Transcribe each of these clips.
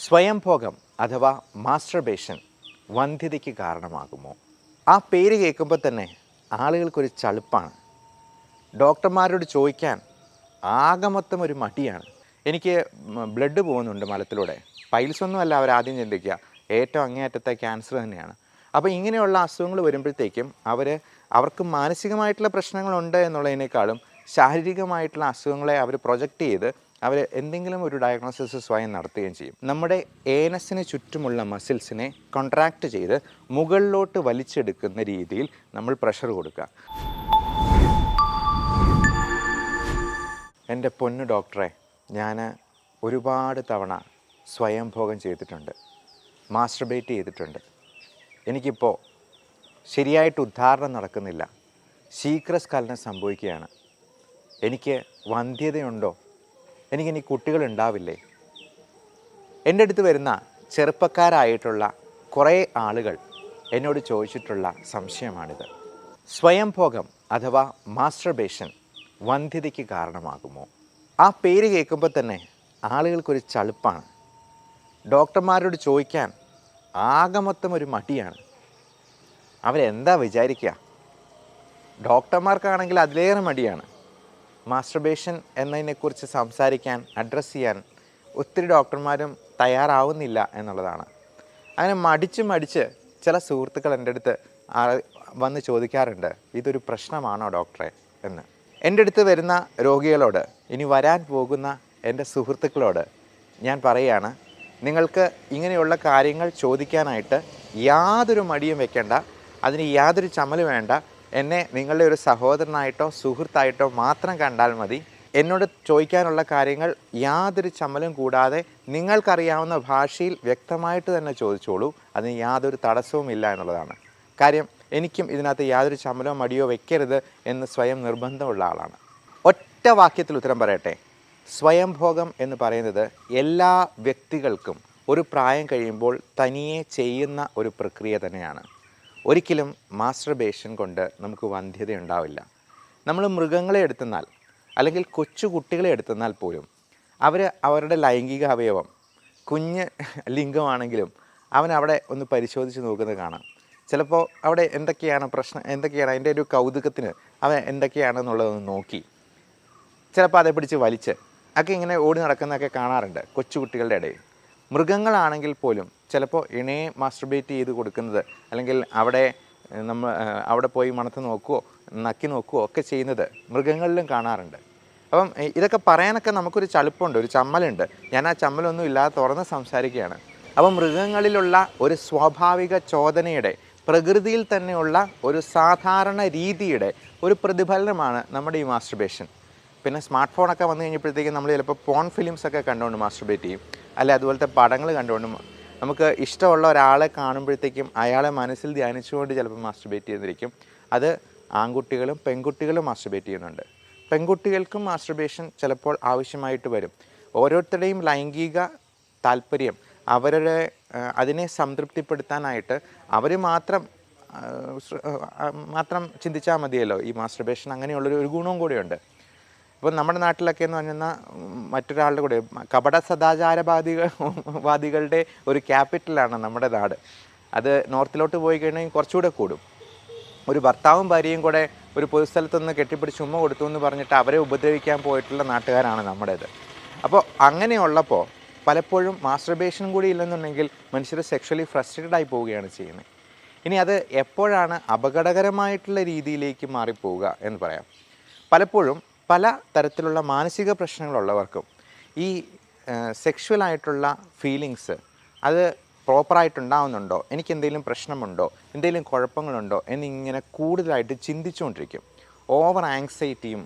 സ്വയംഭോഗം അഥവാ മാസ്റ്റർബേഷൻ വന്ധ്യതയ്ക്ക് കാരണമാകുമോ? ആ പേര് കേൾക്കുമ്പോൾ തന്നെ ആളുകൾക്കൊരു ചളുപ്പാണ്. ഡോക്ടർമാരോട് ചോദിക്കാൻ ആകെ മൊത്തം ഒരു മടിയാണ്. എനിക്ക് ബ്ലഡ് പോകുന്നുണ്ട് മലത്തിലൂടെ, പൈൽസൊന്നുമല്ല അവരാദ്യം ചിന്തിക്കുക, ഏറ്റവും അങ്ങേയറ്റത്തെ ക്യാൻസർ തന്നെയാണ്. അപ്പോൾ ഇങ്ങനെയുള്ള അസുഖങ്ങൾ വരുമ്പോഴത്തേക്കും അവർക്ക് മാനസികമായിട്ടുള്ള പ്രശ്നങ്ങളുണ്ട് എന്നുള്ളതിനേക്കാളും ശാരീരികമായിട്ടുള്ള അസുഖങ്ങളെ അവർ പ്രൊജക്റ്റ് ചെയ്ത് അവർ എന്തെങ്കിലും ഒരു ഡയഗ്നോസിസ് സ്വയം നടത്തുകയും ചെയ്യും. നമ്മുടെ ഏനസിന് ചുറ്റുമുള്ള മസിൽസിനെ കോൺട്രാക്റ്റ് ചെയ്ത് മുകളിലോട്ട് വലിച്ചെടുക്കുന്ന രീതിയിൽ നമ്മൾ പ്രഷർ കൊടുക്കുക. എൻ്റെ പൊന്നു ഡോക്ടറെ, ഞാൻ ഒരുപാട് തവണ സ്വയംഭോഗം ചെയ്തിട്ടുണ്ട്, മാസ്റ്റർബേറ്റ് ചെയ്തിട്ടുണ്ട്. എനിക്കിപ്പോൾ ശരിയായിട്ട് ഉദ്ധാരണം നടക്കുന്നില്ല, ശീഘ്രസ്ഖലനം സംഭവിക്കുകയാണ്. എനിക്ക് വന്ധ്യതയുണ്ടോ? എനിക്കിനി കുട്ടികളുണ്ടാവില്ലേ? എൻ്റെ അടുത്ത് വരുന്ന ചെറുപ്പക്കാരായിട്ടുള്ള കുറേ ആളുകൾ എന്നോട് ചോദിച്ചിട്ടുള്ള സംശയമാണിത്. സ്വയംഭോഗം അഥവാ മാസ്റ്റർബേഷൻ വന്ധ്യതയ്ക്ക് കാരണമാകുമോ? ആ പേര് കേൾക്കുമ്പോൾ തന്നെ ആളുകൾക്കൊരു ചളുപ്പാണ്. ഡോക്ടർമാരോട് ചോദിക്കാൻ ആകെ മൊത്തം ഒരു മടിയാണ്. അവരെന്താ വിചാരിക്കുക? ഡോക്ടർമാർക്കാണെങ്കിൽ അതിലേറെ മടിയാണ്. മാസ്റ്റർബേഷൻ എന്നതിനെക്കുറിച്ച് സംസാരിക്കാൻ, അഡ്രസ്സ് ചെയ്യാൻ ഒത്തിരി ഡോക്ടർമാരും തയ്യാറാവുന്നില്ല എന്നുള്ളതാണ്. അങ്ങനെ മടിച്ച് ചില സുഹൃത്തുക്കൾ എൻ്റെ അടുത്ത് വന്ന് ചോദിക്കാറുണ്ട്, ഇതൊരു പ്രശ്നമാണോ ഡോക്ടറെ എന്ന്. എൻ്റെ അടുത്ത് വരുന്ന രോഗികളോട്, ഇനി വരാൻ പോകുന്ന എൻ്റെ സുഹൃത്തുക്കളോട് ഞാൻ പറയുകയാണ്, നിങ്ങൾക്ക് ഇങ്ങനെയുള്ള കാര്യങ്ങൾ ചോദിക്കാനായിട്ട് യാതൊരു മടിയും വെക്കേണ്ട, അതിന് യാതൊരു ചമ്മലും വേണ്ട. എന്നെ നിങ്ങളുടെ ഒരു സഹോദരനായിട്ടോ സുഹൃത്തായിട്ടോ മാത്രം കണ്ടാൽ മതി. എന്നോട് ചോദിക്കാനുള്ള കാര്യങ്ങൾ യാതൊരു ചമ്മലും കൂടാതെ നിങ്ങൾക്കറിയാവുന്ന ഭാഷയിൽ വ്യക്തമായിട്ട് തന്നെ ചോദിച്ചോളൂ. അതിന് യാതൊരു തടസ്സവുമില്ല എന്നുള്ളതാണ്. കാര്യം എനിക്കും ഇതിനകത്ത് യാതൊരു ചമ്മലോ മടിയോ വെക്കരുത് എന്ന് സ്വയം നിർബന്ധമുള്ള ആളാണ്. ഒറ്റ വാക്യത്തിൽ ഉത്തരം പറയട്ടെ, സ്വയംഭോഗം എന്ന് പറയുന്നത് എല്ലാ വ്യക്തികൾക്കും ഒരു പ്രായം കഴിയുമ്പോൾ തനിയെ ചെയ്യുന്ന ഒരു പ്രക്രിയ തന്നെയാണ്. ഒരിക്കലും മാസ്റ്റർബേഷൻ കൊണ്ട് നമുക്ക് വന്ധ്യത ഉണ്ടാവില്ല. നമ്മൾ മൃഗങ്ങളെ എടുത്തെന്നാൽ, അല്ലെങ്കിൽ കൊച്ചു കുട്ടികളെ എടുത്തെന്നാൽ പോലും അവരുടെ ലൈംഗിക അവയവം കുഞ്ഞ് ലിംഗമാണെങ്കിലും അവിടെ ഒന്ന് പരിശോധിച്ച് നോക്കുന്നത് കാണാം. ചിലപ്പോൾ അവിടെ എന്തൊക്കെയാണ് അതിൻ്റെ ഒരു കൗതുകത്തിന് അവൻ എന്തൊക്കെയാണെന്നുള്ളതൊന്ന് നോക്കി ചിലപ്പോൾ അതേ പിടിച്ച് വലിച്ച് ഒക്കെ ഇങ്ങനെ ഓടി നടക്കുന്നതൊക്കെ കാണാറുണ്ട് കൊച്ചു കുട്ടികളുടെ ഇടയിൽ. മൃഗങ്ങളാണെങ്കിൽ പോലും ചിലപ്പോൾ ഇണയെ മാസ്റ്റർബേറ്റ് ചെയ്ത് കൊടുക്കുന്നത്, അല്ലെങ്കിൽ അവിടെ പോയി മണത്ത് നോക്കുകയോ നക്കി നോക്കുകയോ ഒക്കെ ചെയ്യുന്നത് മൃഗങ്ങളിലും കാണാറുണ്ട്. അപ്പം ഇതൊക്കെ പറയാനൊക്കെ നമുക്കൊരു ചളുപ്പുണ്ട്, ഒരു ചമ്മലുണ്ട്. ഞാൻ ആ ചമ്മലൊന്നും ഇല്ലാതെ തുറന്ന് സംസാരിക്കുകയാണ്. അപ്പം മൃഗങ്ങളിലുള്ള ഒരു സ്വാഭാവിക ചോദനയുടെ, പ്രകൃതിയിൽ തന്നെയുള്ള ഒരു സാധാരണ രീതിയുടെ ഒരു പ്രതിഫലനമാണ് നമ്മുടെ ഈ മാസ്റ്റർബേഷൻ. പിന്നെ സ്മാർട്ട് ഫോണൊക്കെ വന്നു കഴിഞ്ഞപ്പോഴത്തേക്കും നമ്മൾ ചിലപ്പോൾ പോൺ ഫിലിംസൊക്കെ കണ്ടുകൊണ്ട് മാസ്റ്റർബേറ്റ് ചെയ്യും, അല്ലെ അതുപോലത്തെ പടങ്ങൾ കണ്ടുകൊണ്ടും നമുക്ക് ഇഷ്ടമുള്ള ഒരാളെ കാണുമ്പോഴത്തേക്കും അയാളെ മനസ്സിൽ ധ്യാനിച്ചുകൊണ്ട് ചിലപ്പോൾ മാസ്റ്റർബേറ്റ് ചെയ്തിരിക്കും. അത് ആൺകുട്ടികളും പെൺകുട്ടികളും മാസ്റ്റർബേറ്റ് ചെയ്യുന്നുണ്ട്. പെൺകുട്ടികൾക്കും മാസ്റ്റർബേഷൻ ചിലപ്പോൾ ആവശ്യമായിട്ട് വരും. ഓരോരുത്തരുടെയും ലൈംഗിക താല്പര്യം അതിനെ സംതൃപ്തിപ്പെടുത്താനായിട്ട് അവർ മാത്രം ചിന്തിച്ചാൽ മതിയല്ലോ. ഈ മാസ്റ്റർബേഷൻ അങ്ങനെയുള്ളൊരു ഗുണവും കൂടെയുണ്ട്. ഇപ്പോൾ നമ്മുടെ നാട്ടിലൊക്കെ എന്ന് പറഞ്ഞാൽ മറ്റൊരാളുടെ കൂടെ കപട സദാചാരവാദികളുടെ ഒരു ക്യാപിറ്റലാണ് നമ്മുടെ നാട്. അത് നോർത്തിലോട്ട് പോയി കഴിഞ്ഞാൽ കുറച്ചുകൂടെ കൂടും. ഒരു ഭർത്താവും ഭാര്യയും കൂടെ ഒരു പൊതുസ്ഥലത്തുനിന്ന് കെട്ടിപ്പിടിച്ച് ഉമ്മ കൊടുത്തു എന്ന് പറഞ്ഞിട്ട് അവരെ ഉപദ്രവിക്കാൻ പോയിട്ടുള്ള നാട്ടുകാരാണ് നമ്മുടേത്. അപ്പോൾ അങ്ങനെയുള്ളപ്പോൾ പലപ്പോഴും മാസ്റ്റർബേഷൻ കൂടി ഇല്ലെന്നുണ്ടെങ്കിൽ മനുഷ്യർ സെക്ഷലി ഫ്രസ്ട്രേറ്റഡ് ആയി പോവുകയാണ് ചെയ്യുന്നത്. ഇനി അത് എപ്പോഴാണ് അപകടകരമായിട്ടുള്ള രീതിയിലേക്ക് മാറിപ്പോവുക എന്ന് പറയാം. പലപ്പോഴും പല തരത്തിലുള്ള മാനസിക പ്രശ്നങ്ങളുള്ളവർക്കും ഈ സെക്ഷുവലായിട്ടുള്ള ഫീലിങ്സ് അത് പ്രോപ്പറായിട്ടുണ്ടാവുന്നുണ്ടോ, എനിക്ക് എന്തെങ്കിലും പ്രശ്നമുണ്ടോ, എന്തെങ്കിലും കുഴപ്പങ്ങളുണ്ടോ എന്നിങ്ങനെ കൂടുതലായിട്ട് ചിന്തിച്ചുകൊണ്ടിരിക്കും. ഓവർ ആങ്സൈറ്റിയും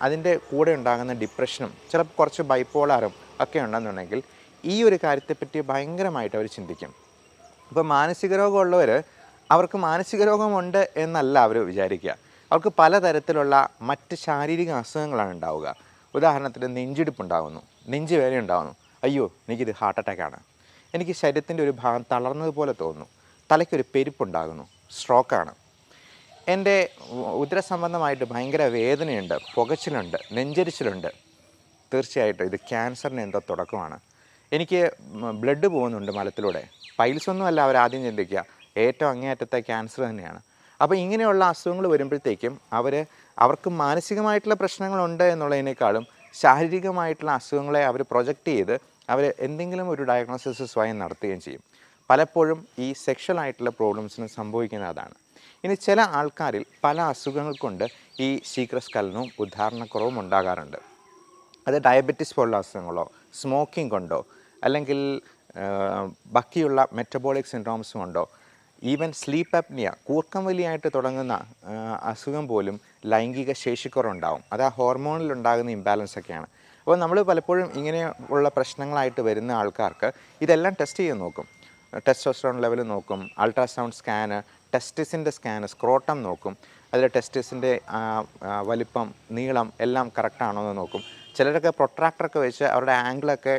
അതിൻ്റെ കൂടെ ഉണ്ടാകുന്ന ഡിപ്രഷനും ചിലപ്പോൾ കുറച്ച് ബൈപ്പോളാറും ഒക്കെ ഉണ്ടെന്നുണ്ടെങ്കിൽ ഈ ഒരു കാര്യത്തെപ്പറ്റി ഭയങ്കരമായിട്ട് അവർ ചിന്തിക്കും. ഇപ്പോൾ മാനസിക രോഗമുള്ളവർ അവർക്ക് മാനസിക രോഗമുണ്ട് എന്നല്ല അവർ വിചാരിക്കുക. അവർക്ക് പലതരത്തിലുള്ള മറ്റ് ശാരീരിക അസുഖങ്ങളാണ് ഉണ്ടാവുക. ഉദാഹരണത്തിന് നെഞ്ചിടിപ്പുണ്ടാകുന്നു, നെഞ്ചുവേദന ഉണ്ടാകുന്നു, അയ്യോ എനിക്കിത് ഹാർട്ട് അറ്റാക്കാണ്, എനിക്ക് ശരീരത്തിൻ്റെ ഒരു ഭാഗം തളർന്നതുപോലെ തോന്നുന്നു, തലയ്ക്കൊരു പെരുപ്പുണ്ടാകുന്നു, സ്ട്രോക്കാണ്, എൻ്റെ ഉദരസംബന്ധമായിട്ട് ഭയങ്കര വേദനയുണ്ട്, പുകച്ചിലുണ്ട്, നെഞ്ചരിച്ചിലുണ്ട്, തീർച്ചയായിട്ടും ഇത് ക്യാൻസറിന് എന്തോ തുടക്കമാണ്. എനിക്ക് ബ്ലഡ് പോകുന്നുണ്ട് മലത്തിലൂടെ. പൈൽസൊന്നുമല്ല അവരാദ്യം ചിന്തിക്കുക, ഏറ്റവും അങ്ങേയറ്റത്തെ ക്യാൻസർ തന്നെയാണ്. അപ്പോൾ ഇങ്ങനെയുള്ള അസുഖങ്ങൾ വരുമ്പോഴത്തേക്കും അവർക്ക് മാനസികമായിട്ടുള്ള പ്രശ്നങ്ങളുണ്ട് എന്നുള്ളതിനേക്കാളും ശാരീരികമായിട്ടുള്ള അസുഖങ്ങളെ അവർ പ്രൊജക്റ്റ് ചെയ്ത് അവർ എന്തെങ്കിലും ഒരു ഡയഗ്നോസിസ് സ്വയം നടത്തുകയും ചെയ്യും. പലപ്പോഴും ഈ സെക്ഷൽ ആയിട്ടുള്ള പ്രോബ്ലംസിന് സംഭവിക്കുന്ന അതാണ്. ഇനി ചില ആൾക്കാരിൽ പല അസുഖങ്ങൾ കൊണ്ട് ഈ ശീഘ്രസ്ഖലനവും ഉദ്ധാരണക്കുറവും ഉണ്ടാകാറുണ്ട്. അത് ഡയബറ്റിസ് പോലുള്ള അസുഖങ്ങളോ സ്മോക്കിംഗ് കൊണ്ടോ അല്ലെങ്കിൽ ബാക്കിയുള്ള മെറ്റബോളിക് സിൻഡ്രോംസ് കൊണ്ടോ ഈവൻ സ്ലീപ്പ് അപ്നിയ കൂർക്കം വലിയായിട്ട് തുടങ്ങുന്ന അസുഖം പോലും ലൈംഗിക ശേഷിക്കുറവുണ്ടാവും. അത് ആ ഹോർമോണിൽ ഉണ്ടാകുന്ന ഇംബാലൻസ് ഒക്കെയാണ്. അപ്പോൾ നമ്മൾ പലപ്പോഴും ഇങ്ങനെ ഉള്ള പ്രശ്നങ്ങളായിട്ട് വരുന്ന ആൾക്കാർക്ക് ഇതെല്ലാം ടെസ്റ്റ് ചെയ്ത് നോക്കും. ടെസ്റ്റോസ്റ്ററോൺ ലെവൽ നോക്കും, അൾട്രാസൗണ്ട് സ്കാന്, ടെസ്റ്റിസിൻ്റെ സ്കാന്, സ്ക്രോട്ടം നോക്കും. അതിൽ ടെസ്റ്റിസിൻ്റെ വലിപ്പം, നീളം എല്ലാം കറക്റ്റാണോ എന്ന് നോക്കും. ചിലരൊക്കെ പ്രൊട്രാക്ടറൊക്കെ വെച്ച് അവരുടെ ആംഗിളൊക്കെ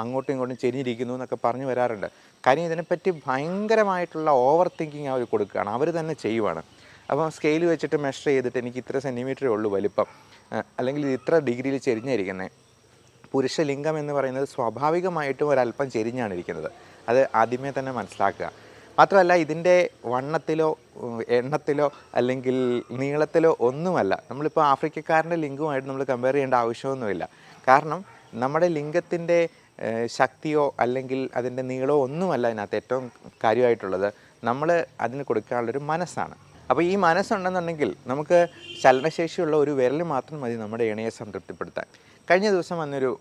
അങ്ങോട്ടും ഇങ്ങോട്ടും ചെരിഞ്ഞിരിക്കുന്നു എന്നൊക്കെ പറഞ്ഞു വരാറുണ്ട്. കാര്യം ഇതിനെപ്പറ്റി ഭയങ്കരമായിട്ടുള്ള ഓവർ തിങ്കിങ് അവർ കൊടുക്കുകയാണ്, അവർ തന്നെ ചെയ്യുവാണ്. അപ്പം സ്കെയിൽ വെച്ചിട്ട് മെഷർ ചെയ്തിട്ട് എനിക്ക് ഇത്ര സെൻറ്റിമീറ്ററേ ഉള്ളൂ വലിപ്പം, അല്ലെങ്കിൽ ഇത്ര ഡിഗ്രിയിൽ ചെരിഞ്ഞിരിക്കുന്നത്. പുരുഷലിംഗം എന്ന് പറയുന്നത് സ്വാഭാവികമായിട്ടും ഒരല്പം ചെരിഞ്ഞാണ് ഇരിക്കുന്നത്. അത് ആദ്യമേ തന്നെ മനസ്സിലാക്കുക. മാത്രമല്ല ഇതിൻ്റെ വണ്ണത്തിലോ എണ്ണത്തിലോ അല്ലെങ്കിൽ നീളത്തിലോ ഒന്നുമല്ല. നമ്മളിപ്പോൾ ആഫ്രിക്കക്കാരൻ്റെ ലിംഗവുമായിട്ട് നമ്മൾ കമ്പയർ ചെയ്യേണ്ട ആവശ്യമൊന്നുമില്ല. കാരണം നമ്മുടെ ലിംഗത്തിൻ്റെ ശക്തിയോ അല്ലെങ്കിൽ അതിൻ്റെ നീളമോ ഒന്നുമല്ല അതിനകത്ത് ഏറ്റവും കാര്യമായിട്ടുള്ളത്. നമ്മൾ അതിന് കൊടുക്കാനുള്ളൊരു മനസ്സാണ്. അപ്പോൾ ഈ മനസ്സുണ്ടെന്നുണ്ടെങ്കിൽ നമുക്ക് ചലനശേഷിയുള്ള ഒരു വിരൽ മാത്രം മതി നമ്മുടെ ഇണയെ സംതൃപ്തിപ്പെടുത്താൻ. കഴിഞ്ഞ ദിവസം വന്നൊരു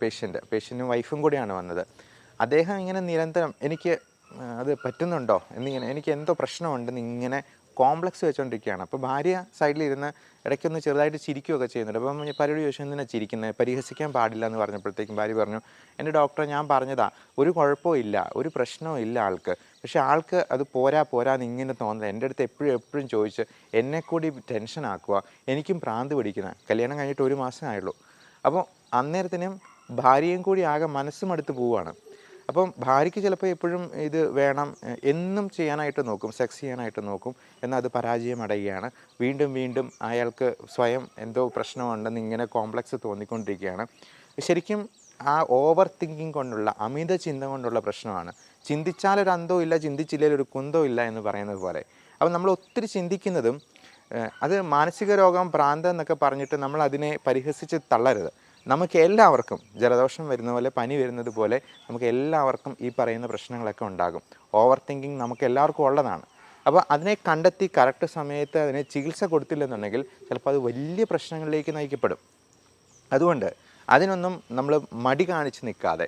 പേഷ്യൻറ്റും വൈഫും കൂടിയാണ് വന്നത്. അദ്ദേഹം ഇങ്ങനെ നിരന്തരം എനിക്ക് അത് പറ്റുന്നുണ്ടോ എന്നിങ്ങനെ, എനിക്ക് എന്തോ പ്രശ്നമുണ്ടെന്ന് ഇങ്ങനെ കോംപ്ലക്സ് വെച്ചുകൊണ്ടിരിക്കുകയാണ്. അപ്പോൾ ഭാര്യ സൈഡിലിരുന്ന് ഇടയ്ക്കൊന്ന് ചെറുതായിട്ട് ചിരിക്കുകയൊക്കെ ചെയ്യുന്നുണ്ട്. അപ്പം പരിപാടി ചോദിച്ചു, എന്തിനാണ് ചിരിക്കുന്നത്, പരിഹസിക്കാൻ പാടില്ല എന്ന് പറഞ്ഞപ്പോഴത്തേക്കും ഭാര്യ പറഞ്ഞു, എൻ്റെ ഡോക്ടറെ ഞാൻ പറഞ്ഞതാ, ഒരു കുഴപ്പവും ഇല്ല, ഒരു പ്രശ്നവും ഇല്ല ആൾക്ക്. പക്ഷേ ആൾക്ക് അത് പോരാന്ന് ഇങ്ങനെ തോന്നുന്നത്. എൻ്റെ അടുത്ത് എപ്പോഴും ചോദിച്ച് എന്നെ കൂടി ടെൻഷൻ ആക്കുക, എനിക്കും ഭ്രാന്ത് പിടിക്കുന്ന. കല്യാണം കഴിഞ്ഞിട്ട് 1 മാസം ആയുള്ളൂ. അപ്പോൾ അന്നേരത്തിനും ഭാര്യയും കൂടി ആകെ മനസ്സുമടുത്ത് പോവുകയാണ്. അപ്പം ഭാര്യയ്ക്ക് ചിലപ്പോൾ എപ്പോഴും ഇത് വേണം എന്നും ചെയ്യാനായിട്ട് നോക്കും, സെക്സ് ചെയ്യാനായിട്ട് നോക്കും, എന്നാൽ അത് പരാജയം അടയുകയാണ്. വീണ്ടും അയാൾക്ക് സ്വയം എന്തോ പ്രശ്നമുണ്ടെന്ന് ഇങ്ങനെ കോംപ്ലക്സ് തോന്നിക്കൊണ്ടിരിക്കുകയാണ്. ശരിക്കും ആ ഓവർ തിങ്കിങ് കൊണ്ടുള്ള, അമിത ചിന്ത കൊണ്ടുള്ള പ്രശ്നമാണ്. ചിന്തിച്ചാലൊരു അന്തവും ഇല്ല, ചിന്തിച്ചില്ലെങ്കിൽ ഒരു കുന്തവും ഇല്ല എന്ന് പറയുന്നത് പോലെ. അപ്പം നമ്മൾ ഒത്തിരി ചിന്തിക്കുന്നതും അത് മാനസിക രോഗം, ഭ്രാന്ത് എന്നൊക്കെ പറഞ്ഞിട്ട് നമ്മൾ അതിനെ പരിഹസിച്ച് തള്ളരുത്. നമുക്ക് എല്ലാവർക്കും ജലദോഷം വരുന്ന പോലെ, പനി വരുന്നത് പോലെ നമുക്ക് എല്ലാവർക്കും ഈ പറയുന്ന പ്രശ്നങ്ങളൊക്കെ ഉണ്ടാകും. ഓവർ തിങ്കിങ് നമുക്ക് എല്ലാവർക്കും ഉള്ളതാണ്. അപ്പോൾ അതിനെ കണ്ടെത്തി കറക്റ്റ് സമയത്ത് അതിനെ ചികിത്സ കൊടുത്തില്ലെന്നുണ്ടെങ്കിൽ ചിലപ്പോൾ അത് വലിയ പ്രശ്നങ്ങളിലേക്ക് നയിക്കപ്പെടും. അതുകൊണ്ട് അതിനൊന്നും നമ്മൾ മടി കാണിച്ച് നിൽക്കാതെ,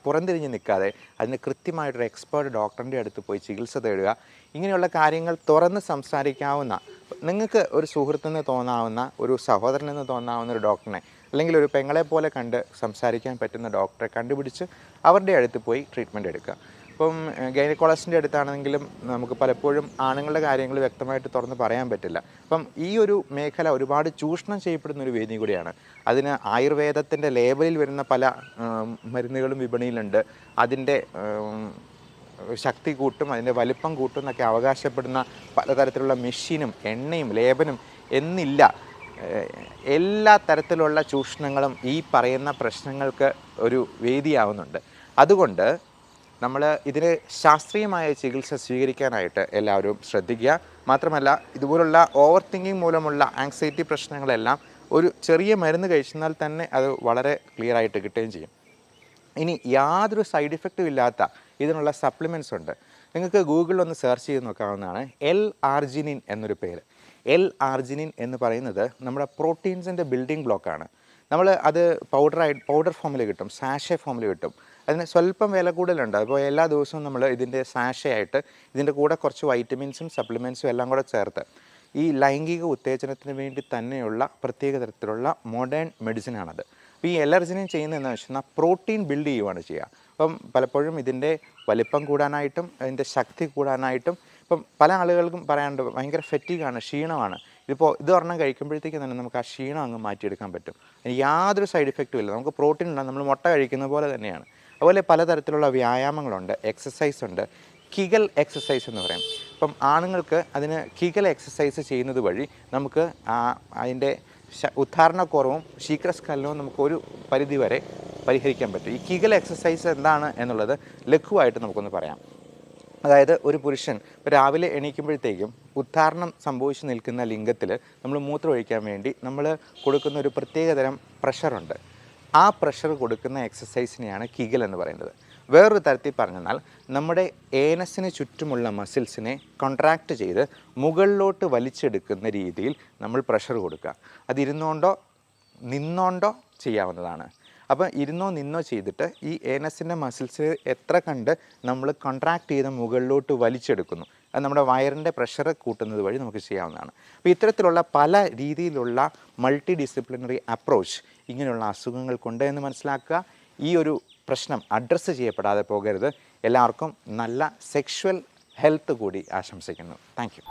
പുറംതിരിഞ്ഞ് നിൽക്കാതെ അതിന് കൃത്യമായിട്ടൊരു എക്സ്പേർട്ട് ഡോക്ടറിൻ്റെ അടുത്ത് പോയി ചികിത്സ തേടുക. ഇങ്ങനെയുള്ള കാര്യങ്ങൾ തുറന്ന് സംസാരിക്കാവുന്ന, നിങ്ങൾക്ക് ഒരു സുഹൃത്തെന്ന് തോന്നാവുന്ന, ഒരു സഹോദരനെന്ന് തോന്നാവുന്ന ഒരു ഡോക്ടറിനെ, അല്ലെങ്കിൽ ഒരു പെങ്ങളെ പോലെ കണ്ട് സംസാരിക്കാൻ പറ്റുന്ന ഡോക്ടറെ കണ്ടുപിടിച്ച് അവരുടെ അടുത്ത് പോയി ട്രീറ്റ്മെൻറ്റ് എടുക്കുക. ഇപ്പം ഗൈനക്കോളജിസ്റ്റിൻ്റെ അടുത്താണെങ്കിലും നമുക്ക് പലപ്പോഴും ആണുങ്ങളുടെ കാര്യങ്ങൾ വ്യക്തമായിട്ട് തുറന്ന് പറയാൻ പറ്റില്ല. അപ്പം ഈ ഒരു മേഖല ഒരുപാട് ചൂഷണം ചെയ്യപ്പെടുന്ന ഒരു വേദി കൂടിയാണ്. അതിന് ആയുർവേദത്തിൻ്റെ ലേബലിൽ വരുന്ന പല മരുന്നുകളും വിപണിയിലുണ്ട്. അതിൻ്റെ ശക്തി കൂട്ടും, അതിൻ്റെ വലിപ്പം കൂട്ടും എന്നൊക്കെ അവകാശപ്പെടുന്ന പലതരത്തിലുള്ള മെഷീനും എണ്ണയും ലേബനും എന്നില്ല. എല്ലാ തരത്തിലുള്ള ചൂഷണങ്ങളും ഈ പറയുന്ന പ്രശ്നങ്ങൾക്ക് ഒരു വേദിയാവുന്നുണ്ട്. അതുകൊണ്ട് നമ്മൾ ഇതിന് ശാസ്ത്രീയമായ ചികിത്സ സ്വീകരിക്കാനായിട്ട് എല്ലാവരും ശ്രദ്ധിക്കുക. മാത്രമല്ല ഇതുപോലുള്ള ഓവർ തിങ്കിങ് മൂലമുള്ള ആങ്സൈറ്റി പ്രശ്നങ്ങളെല്ലാം ഒരു ചെറിയ മരുന്ന് കഴിച്ചാൽ തന്നെ അത് വളരെ ക്ലിയറായിട്ട് കിട്ടുകയും ചെയ്യും. ഇനി യാതൊരു സൈഡ് ഇഫക്റ്റും ഇല്ലാത്ത ഇതിനുള്ള സപ്ലിമെൻറ്റ്സ് ഉണ്ട്. നിങ്ങൾക്ക് ഗൂഗിളിൽ ഒന്ന് സെർച്ച് ചെയ്ത് നോക്കാവുന്നതാണ്. L-ആർജിനിൻ എന്നൊരു പേര്. L-ആർജിനിൻ എന്ന് പറയുന്നത് നമ്മുടെ പ്രോട്ടീൻസിൻ്റെ ബിൽഡിംഗ് ബ്ലോക്കാണ്. നമ്മൾ അത് പൗഡർ ഫോമിൽ കിട്ടും, സാഷെ ഫോമിൽ കിട്ടും. അതിന് സ്വല്പം വില കൂടുതലുണ്ട്. അപ്പോൾ എല്ലാ ദിവസവും നമ്മൾ ഇതിൻ്റെ സാഷയായിട്ട് ഇതിൻ്റെ കൂടെ കുറച്ച് വൈറ്റമിൻസും സപ്ലിമെൻറ്റ്സും എല്ലാം കൂടെ ചേർത്ത് ഈ ലൈംഗിക ഉത്തേജനത്തിന് വേണ്ടി തന്നെയുള്ള പ്രത്യേക തരത്തിലുള്ള മോഡേൺ മെഡിസിനാണത്. അപ്പോൾ ഈ L-ആർജിനിൻ ചെയ്യുന്നതെന്ന് വെച്ചാൽ പ്രോട്ടീൻ ബിൽഡ് ചെയ്യുകയാണ് ചെയ്യുക. അപ്പം പലപ്പോഴും ഇതിൻ്റെ വലിപ്പം കൂടാനായിട്ടും അതിൻ്റെ ശക്തി കൂടാനായിട്ടും ഇപ്പം പല ആളുകൾക്കും പറയാനുണ്ട് ഭയങ്കര ഫെറ്റീഗാണ്, ക്ഷീണമാണ്. ഇത് ഒരെണ്ണം കഴിക്കുമ്പോഴത്തേക്ക് തന്നെ നമുക്ക് ആ ക്ഷീണം അങ്ങ് മാറ്റിയെടുക്കാൻ പറ്റും. യാതൊരു സൈഡ് ഇഫക്റ്റും ഇല്ല. നമുക്ക് പ്രോട്ടീൻ ഉണ്ടാകും, നമ്മൾ മുട്ട കഴിക്കുന്ന പോലെ തന്നെയാണ്. അതുപോലെ പലതരത്തിലുള്ള വ്യായാമങ്ങളുണ്ട്, എക്സസൈസ് ഉണ്ട്. കിഗൽ എക്സസൈസ് എന്ന് പറയും. ഇപ്പം ആണുങ്ങൾക്ക് അതിന് കിഗൽ എക്സസൈസ് ചെയ്യുന്നത് വഴി നമുക്ക് അതിൻ്റെ ഉദ്ധാരണക്കുറവും ശീഘ്രസ്ഖലനവും നമുക്കൊരു പരിധി വരെ പരിഹരിക്കാൻ പറ്റും. ഈ കിഗൽ എക്സസൈസ് എന്താണ് എന്നുള്ളത് ലഘുവായിട്ട് നമുക്കൊന്ന് പറയാം. അതായത് ഒരു പുരുഷൻ ഇപ്പോൾ രാവിലെ എണീക്കുമ്പോഴത്തേക്കും ഉദ്ധാരണം സംഭവിച്ച് നിൽക്കുന്ന ലിംഗത്തിൽ നമ്മൾ മൂത്രം ഒഴിക്കാൻ വേണ്ടി നമ്മൾ കൊടുക്കുന്ന ഒരു പ്രത്യേകതരം പ്രഷറുണ്ട്. ആ പ്രഷർ കൊടുക്കുന്ന എക്സസൈസിനെയാണ് കിഗൽ എന്ന് പറയുന്നത്. വേറൊരു തരത്തിൽ പറഞ്ഞാൽ നമ്മുടെ ഏനസിന് ചുറ്റുമുള്ള മസിൽസിനെ കോൺട്രാക്റ്റ് ചെയ്ത് മുകളിലോട്ട് വലിച്ചെടുക്കുന്ന രീതിയിൽ നമ്മൾ പ്രഷർ കൊടുക്കുക. അത് ഇരുന്നുകൊണ്ടോ നിന്നുകൊണ്ടോ ചെയ്യാവുന്നതാണ്. അപ്പോൾ ഇരുന്നോ നിന്നോ ചെയ്തിട്ട് ഈ ഏനസിൻ്റെ മസിൽസ് എത്ര കണ്ട് നമ്മൾ കോൺട്രാക്റ്റ് ചെയ്ത് മുകളിലോട്ട് വലിച്ചെടുക്കുന്നു, അത് നമ്മുടെ വയറിൻ്റെ പ്രഷർ കൂട്ടുന്നത് വഴി നമുക്ക് ചെയ്യാവുന്നതാണ്. അപ്പോൾ ഇത്തരത്തിലുള്ള പല രീതിയിലുള്ള മൾട്ടി ഡിസിപ്ലിനറി അപ്രോച്ച് ഇങ്ങനെയുള്ള അസുഖങ്ങൾക്കുണ്ട് എന്ന് മനസ്സിലാക്കുക. ഈ ഒരു പ്രശ്നം അഡ്രസ്സ് ചെയ്യപ്പെടാതെ പോകരുത്. എല്ലാവർക്കും നല്ല സെക്ഷുവൽ ഹെൽത്ത് കൂടി ആശംസിക്കുന്നു. Thank you.